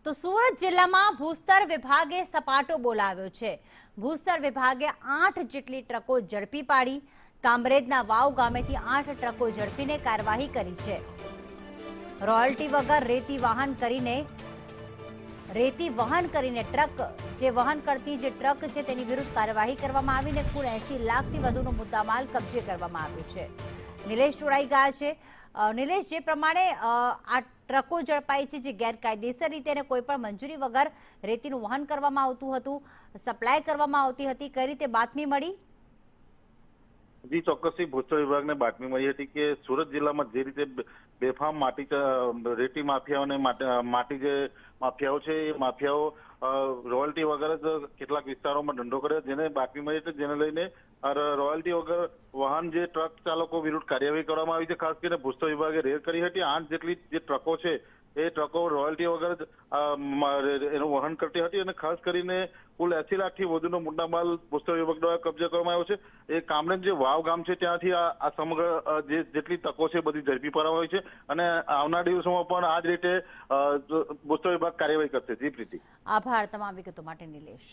તો સુરત જિલ્લામાં ભૂસ્તર વિભાગે સપાટો બોલાવ્યો છે। ભૂસ્તર વિભાગે 8 જેટલી ટ્રકો ઝડપી પાડી। કામરેજના વાવ ગામેથી 8 ટ્રકો ઝડપીને કાર્યવાહી કરી છે। રોયલ્ટી વગર રેતી વહન કરીને ટ્રક જે વહન કરતી જે ટ્રક છે તેની વિરુદ્ધ કાર્યવાહી કરવામાં આવીને કુલ 80 લાખથી વધુનો મુદ્દામાલ કબજે કરવામાં આવ્યો છે। નિલેશ જોડાઈ ગયા છે। નિલેશ, જે પ્રમાણે આ ટ્રકો ઝડપાઈ છે જે ગેરકાયદેસર રીતે અને કોઈ પણ મંજૂરી વગર રેતીનું વહન કરવામાં આવતું હતું, સપ્લાય કરવામાં આવતી હતી, કઈ રીતે બાતમી મળી? જી ચોક્કસથી ભૂસ્તર વિભાગને બાતમી મળી હતી કે સુરત જિલ્લામાં જે રીતે બેફામ રેતી માફિયાઓ અને માટી જે માફિયાઓ છે એ માફિયાઓ રોયલ્ટી વગર જ કેટલાક વિસ્તારોમાં ધંધો કરે, જેને બાતમી મળી હતી, જેને લઈને રોયલ્ટી વગર વાહન જે ટ્રક ચાલકો વિરુદ્ધ કાર્યવાહી કરવામાં આવી છે। ખાસ કરીને ભૂસ્તર વિભાગે રેડ કરી હતી। 8 જેટલી જે ટ્રકો છે એ ટ્રકો રોયલ્ટી વગર જ એનું વહન કરતી હતી અને ખાસ કરીને કુલ 80 લાખથી વધુનો મુદ્દામાલ ભૂસ્તર વિભાગ દ્વારા કબજે કરવામાં આવ્યો છે। એ કામરેજ જે વાવ ગામ છે ત્યાંથી આ સમગ્ર જેટલી તકો છે બધી ઝડપી પાડવામાં આવી છે અને આવનાર દિવસોમાં પણ આ જ રીતે ભૂસ્તર વિભાગ કાર્યવાહી કરશે। જી પ્રીતિ, આભાર તમામ વિગતો માટે નિલેશ।